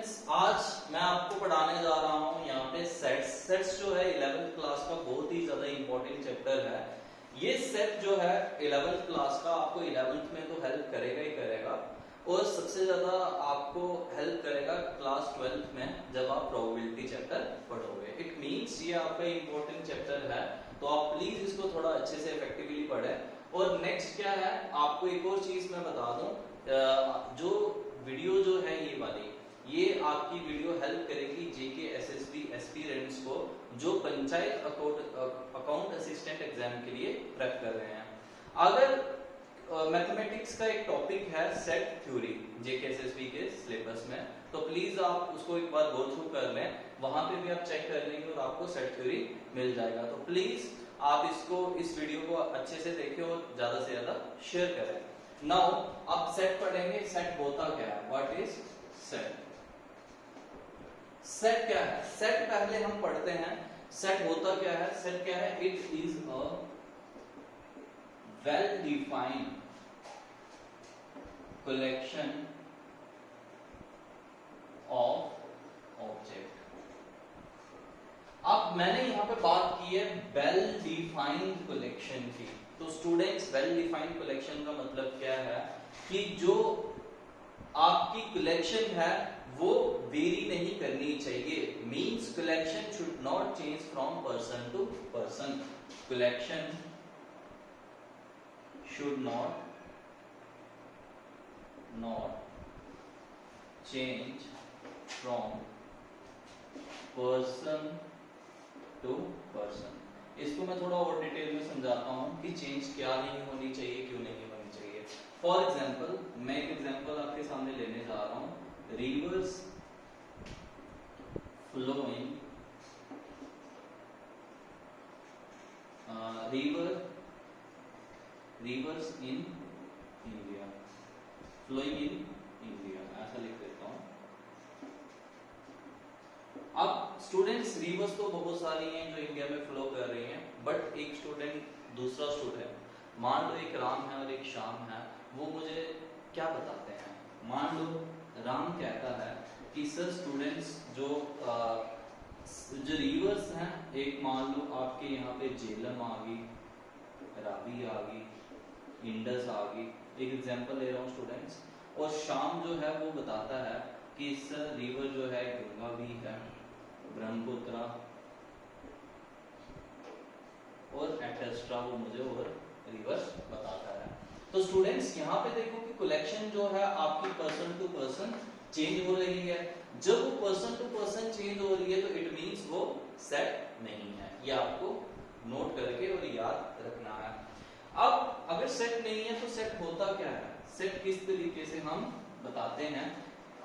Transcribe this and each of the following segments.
Students, आज मैं आपको पढ़ाने जा रहा हूं यहाँ पे सेट्स। सेट्स जो है 11th क्लास का बहुत ही ज्यादा इंपॉर्टेंट चैप्टर है। ये सेट जो है 11th क्लास का आपको 11th में तो हेल्प करेगा ही करेगा, और सबसे ज्यादा आपको हेल्प करेगा क्लास 12th में जब आप प्रोबेबिलिटी चैप्टर पढ़ोगे। इट मींस ये आपका इंपॉर्टेंट चैप्टर है, तो आप प्लीज इसको थोड़ा अच्छे से इफेक्टिवली पढ़ें। और नेक्स्ट क्या है, आपको एक और चीज मैं बता दूं, जो वीडियो जो है ये वाली, ये आपकी वीडियो हेल्प करेगी जेके एसएसबी एस्पिरेंट्स को जो पंचायत अकाउंट असिस्टेंट एग्जाम के लिए प्रेप कर रहे हैं। अगर मैथमेटिक्स का एक टॉपिक है सेट थ्योरी जेके एसएसबी के सिलेबस में, तो प्लीज आप उसको एक बार गो थ्रू कर लें, वहां पे भी आप चेक कर लेंगे और आपको सेट थ्योरी मिल जाएगा। तो प्लीज आप इस वीडियो को अच्छे से देखें और ज्यादा से ज्यादा शेयर करें। नाउ अब सेट पढ़ेंगे। सेट होता क्या है, व्हाट इज सेट? सेट क्या है? सेट पहले हम पढ़ते हैं। सेट होता क्या है? सेट क्या है? It is a well defined collection of object. अब मैंने यहां पे बात की है वेल डिफाइंड कलेक्शन की। तो स्टूडेंट्स, वेल डिफाइंड कलेक्शन का मतलब क्या है कि जो आपकी कलेक्शन है वो वेरी नहीं करनी चाहिए। Means collection should not change from person to person. Collection should not change from person to person. इसको मैं थोड़ा और डिटेल में समझाता हूं कि चेंज क्या नहीं होनी चाहिए, क्यों नहीं होनी चाहिए। फॉर एग्जाम्पल, मैं एक एग्जाम्पल आपके सामने लेने जा रहा हूं। Rivers flowing rivers in India, flowing in India, ऐसा लिख देता हूं। अब स्टूडेंट्स, रिवर्स तो बहुत सारी हैं जो इंडिया में फ्लो कर रही हैं, बट एक स्टूडेंट, दूसरा स्टूडेंट, मान लो एक राम है और एक श्याम है, वो मुझे क्या बताते हैं। मान लो राम कहता है कि सर स्टूडेंट्स जो रिवर्स हैं, एक मान लो आपके यहाँ पे झेलम आ गई, रावी आ गई, इंडस आ गई, एक एग्जांपल ले रहा हूँ स्टूडेंट्स। और श्याम जो है वो बताता है कि सर रिवर जो है गंगा भी है, ब्रह्मपुत्र और एटस्ट्रा, वो मुझे और रिवर्स बताता है। तो स्टूडेंट्स, यहाँ पे देखो कि कलेक्शन जो है आपकी पर्सन टू पर्सन चेंज हो रही है। जब वो पर्सन टू पर्सन चेंज हो रही है तो इट मींस वो सेट नहीं है। ये आपको नोट करके और याद रखना है। अब अगर सेट नहीं है तो सेट होता क्या है, सेट किस तरीके से हम बताते हैं।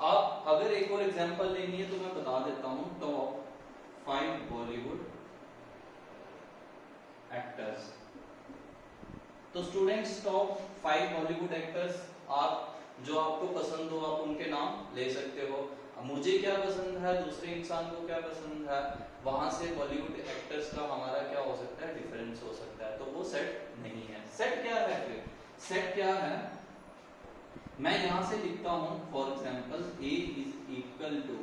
आप अगर एक और एग्जांपल लेनी है तो मैं बता देता हूं। Top 5 Bollywood actors. तो स्टूडेंट्स, टॉप 5 बॉलीवुड एक्टर्स, आप जो आपको पसंद हो आप उनके नाम ले सकते हो। मुझे क्या पसंद है, दूसरे इंसान को क्या पसंद है, वहां से बॉलीवुड एक्टर्स का हमारा क्या हो सकता है, डिफरेंस हो सकता है। तो वो सेट नहीं है। सेट क्या है फिर? सेट क्या है, मैं यहां से लिखता हूं for example A is equal to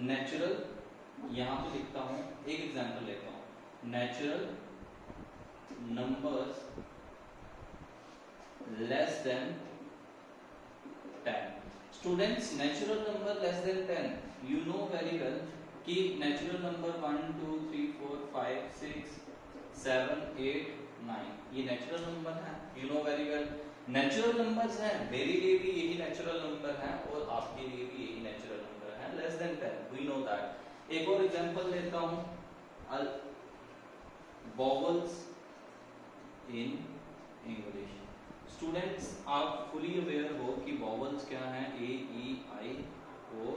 natural, यहां पे लिखता हूं, एक एग्जांपल लेता हूं, natural numbers less than 10। Students, natural number less than 10, you know very well कि नेचुरल नंबर 1 2 3 4 5 6 7 8 9 ये नेचुरल नंबर है। You know very well natural numbers हैं, मेरे लिए भी यही नेचुरल नंबर है और आपके लिए भी यही नेचुरल नंबर है, less than 10, we know that. एक और एग्जांपल लेता हूं, वोवेल्स इन इंग्लिश। स्टूडेंट्स, आप फुली अवेयर हो कि वोवेल्स क्या हैं, ए ई आई ओ,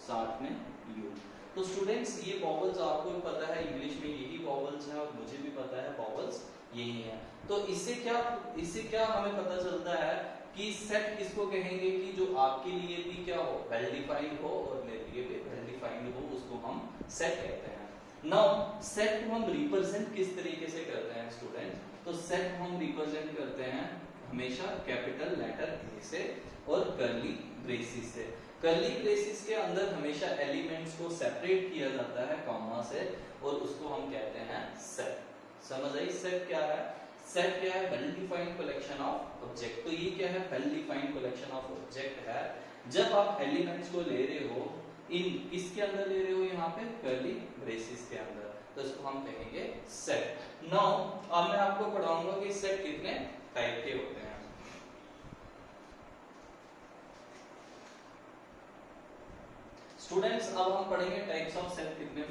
साथ में यू। तो स्टूडेंट्स, ये वोवेल्स आपको पता है इंग्लिश में यही वोवेल्स हैं और मुझे भी पता है वोवेल्स यही है। तो इससे क्या हमें पता चलता है कि सेट किसको कहेंगे कि जो आपके लिए भी क्या हो, वेल डिफाइंड हो, और मेरे लिए भी वेल डिफाइंड हो, उसको हम सेट कहते हैं। नाउ सेट को हम रिप्रेजेंट किस तरीके से करते हैं स्टूडेंट्स? तो सेट हम रिप्रेजेंट करते हैं हमेशा कैपिटल लेटर ए से और कर्ली ब्रेसिस से। कर्ली ब्रेसिस के अंदर हमेशा एलिमेंट्स को सेपरेट किया जाता है कॉमा से और उसको हम कहते हैं सेट। समझ आई? सेट क्या है? सेट क्या है? Well defined collection of object. तो ये क्या है? Well defined collection of object है। जब आप एलिमेंट्स को ले रहे हो इन किसके अंदर ले रहे हो? यहाँ पे कर्ली ब्रेसिस के अंदर, तो इसको हम कहेंगे सेट। नाउ अब मैं आपको पढ़ाऊंगा कि सेट कितने टाइप के होते हैं। स्टूडेंट्स अब हम पढ़ेंगे टाइप्स ऑफ सेट कितने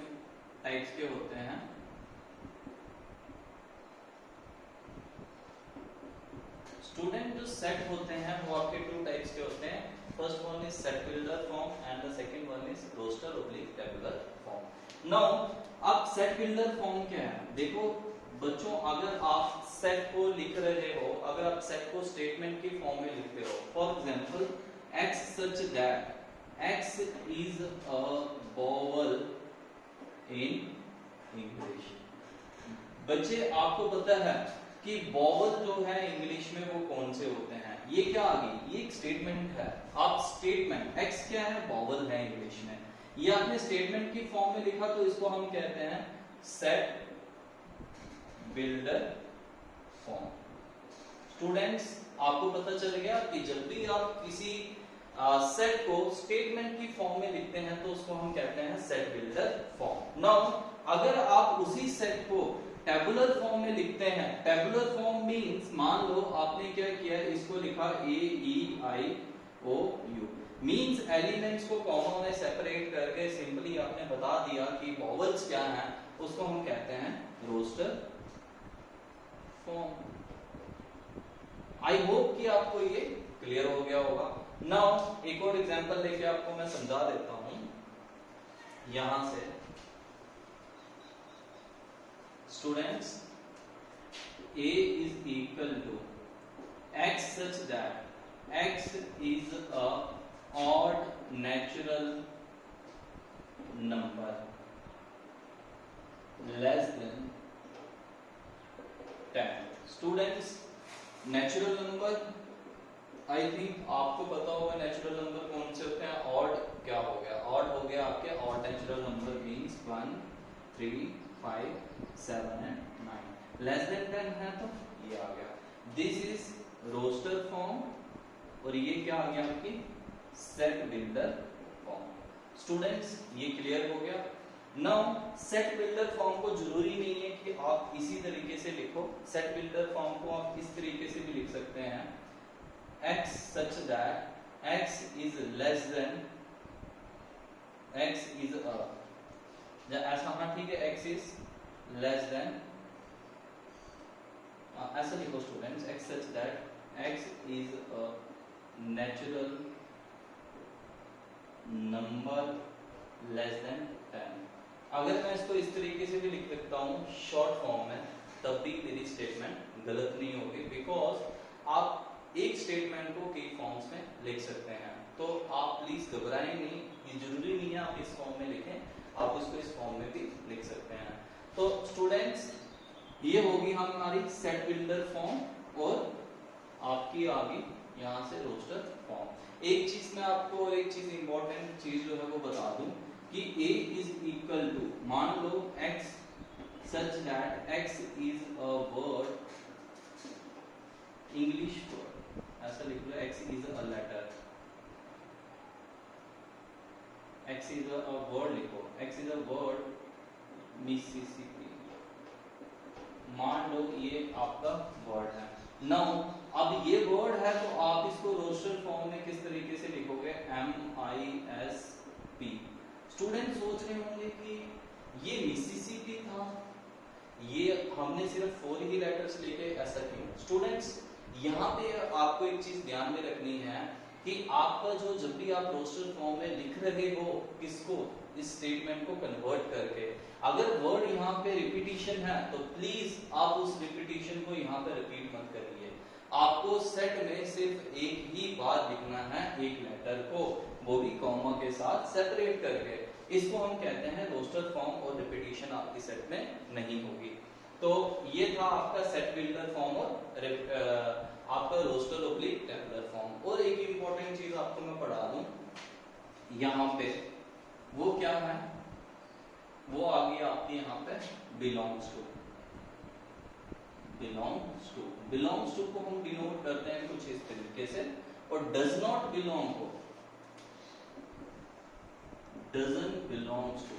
टाइप्स के होते हैं। स्टूडेंट जो सेट होते हैं वो आपके टू टाइप्स के होते हैं। First one is set builder form and the second one is roster oblique tabular form. Now अब सेट बिल्डर फॉर्म क्या है? देखो बच्चों, अगर आप सेट को लिख रहे हो, अगर आप सेट को स्टेटमेंट की फॉर्म में लिखते हो, for example x such that x is a vowel in English। बच्चे आपको पता है कि वॉवल जो है इंग्लिश में वो कौन से होते हैं? ये क्या आ गई? ये एक स्टेटमेंट है। आप स्टेटमेंट x क्या है? वॉवल है इंग्लिश में। ये आपने स्टेटमेंट की फॉर्म में लिखा तो इसको हम कहते हैं सेट बिल्डर फॉर्म। स्टूडेंट्स आपको पता चल गया कि जब भी आप किसी सेट को स्टेटमेंट की फॉर्म में लिखते हैं तो उसको हम कहते हैं सेट बिल्डर फॉर्म। नाउ अगर आप उसी सेट को टेबुलर फॉर्म में लिखते हैं, टेबुलर फॉर्म मींस मान लो आपने क्या किया, इसको लिखा A E I O U, means elements को कॉमा में सेपरेट करके सिंपली आपने बता दिया कि वॉवल्स क्या हैं, उसको हम कहते हैं रोस्टर फॉर्म। आई होप कि आपको ये क्लियर हो गया होगा। नाउ एक और एग्जांपल लेके आपको मैं समझा देता हूं। यहां से students a is equal to x such that x is a odd natural number less than 10। Students natural number, I think आपको पता होगा नेचुरल नंबर कौन से होते हैं। ऑड क्या हो गया? ऑड हो गया आपके odd natural number means 1 3 5 7 and 9। Less than 10 है तो ये आ गया। दिस इज रोस्टर फॉर्म और ये क्या आ गया आपकी सेट बिल्डर फॉर्म। स्टूडेंट्स ये क्लियर हो गया। नाउ सेट बिल्डर फॉर्म को जरूरी नहीं है कि आप इसी तरीके से लिखो। सेट बिल्डर फॉर्म को आप इस तरीके से भी लिख सकते हैं, x such that x is less than x is a, ऐसा हाँ ठीक है, x is less than, ऐसा लिखो students, x such that x is a natural number less than 10। अगर मैं इसको इस तरीके से भी लिख सकता हूँ शॉर्ट फॉर्म में, तब भी मेरी स्टेटमेंट गलत नहीं होगी, बिकॉज आप एक स्टेटमेंट को कई फॉर्म्स में लिख सकते हैं। तो आप प्लीज घबराएं नहीं, ये जरूरी नहीं है आप इस फॉर्म में लिखें, आप इसको इस फॉर्म में भी लिख सकते हैं। तो स्टूडेंट्स ये होगी हमारी सेट बिल्डर फॉर्म और आपकी आ गई यहाँ से रोस्टर फॉर्म। एक चीज मैं आपको, एक चीज इंपॉर्टेंट चीज जो है वो बता दूं कि a इज इक्वल टू, मान लो x such that x is a word, English word, ऐसा लिख लो, x is a letter, x is a word लिखो, x is a word Mississippi, मान लो ये आपका वर्ड है। नाउ अब ये वर्ड है तो आप इसको रोस्टर फॉर्म में किस तरीके से लिखोगे? MISP। स्टूडेंट सोच रहे होंगे कि ये मिसिसिपी था, ये हमने सिर्फ 4 ही लेटर्स लेके, ऐसा क्यों? स्टूडेंट्स यहाँ पे आपको एक चीज ध्यान में रखनी है कि आपका जो, जब भी आप रोस्टर फॉर्म में लिख रहे हो किसको, इस स्टेटमेंट को कन्वर्ट करके, अगर वर्ड यहाँ पे रिपीटिशन है तो प्लीज आप उस रिपीटिशन को यहाँ पे रिपीट मत करिए। आपको सेट में सिर्फ एक ही बार लिखना है एक लेटर को, वो भी कॉमा के साथ सेपरेट करके। इसको हम कहते हैं रोस्टर फॉर्म और रिपीटिशन आपकी सेट में नहीं होगी। तो ये था आपका सेट बिल्डर फॉर्म और आपका रोस्टर ऑब्लिक टेबुलर फॉर्म। और एक इंपॉर्टेंट चीज आपको मैं पढ़ा दूं यहाँ पे, वो क्या है, वो आ गई आपकी यहाँ पे बिलोंग्स टू। बिलोंग्स टू को हम डिनोट करते हैं कुछ इस तरीके से, और डज नॉट बिलोंग को डजंट बिलोंग्स टू,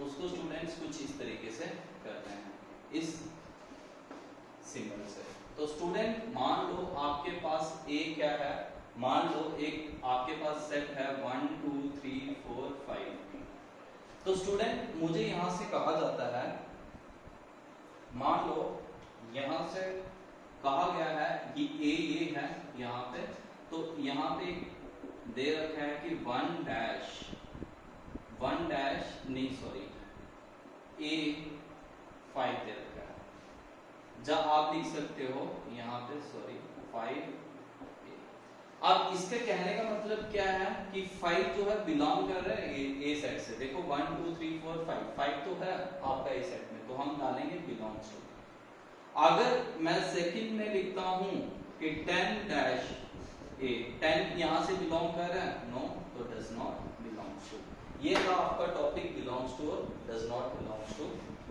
उसको स्टूडेंट्स कुछ इस तरीके से करते हैं इस सिंबल से। तो स्टूडेंट मान लो आपके पास ए क्या है, मान लो एक आपके पास सेट है 1 2 3 4 5। तो स्टूडेंट मुझे यहां से कहा जाता है, मान लो यहां से कहा गया है कि ए ये है यहां पे, तो यहां पे दे रखा है कि 1 डैश नहीं सॉरी ए 5 दे रखा है, जब आप लिख सकते हो यहाँ पे सॉरी 5। अब इसके कहने का मतलब क्या है कि 5 जो है बिलोंग कर रहा है ए सेट से। देखो 1 2 3 4 5 तो है आपका ए सेट में, तो हम डालेंगे बिलोंग्स टू। अगर मैं सेकंड में लिखता हूं कि 10 डैश ए, 10 यहां से बिलोंग कर रहा है, नो, तो डज नॉट बिलोंग्स टू। ये था आपका टॉपिक बिलोंग्स टू और डज नॉट बिलोंग्स टू।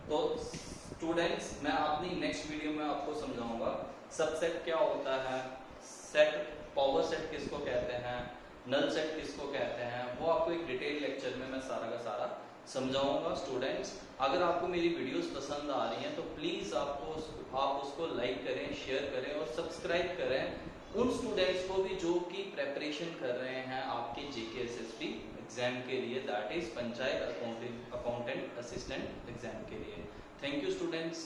तो स्टूडेंट्स मैं अपनी नेक्स्ट वीडियो में आपको समझाऊंगा सबसेट क्या होता है, सेट पावर सेट किसको कहते हैं, नल सेट किसको कहते हैं, वो आपको एक डिटेल लेक्चर में मैं सारा का सारा समझाऊंगा। स्टूडेंट्स अगर आपको मेरी वीडियोस पसंद आ रही हैं तो प्लीज आप उसको लाइक करें, शेयर करें और सब्सक्राइब करें उन स्टूडेंट्स को भी जो कि प्रेपरेशन कर रहे हैं आपके जीके एसएसटी एग्जाम के लिए, that is panchayat accountant assistant exam के लिए। Thank you students.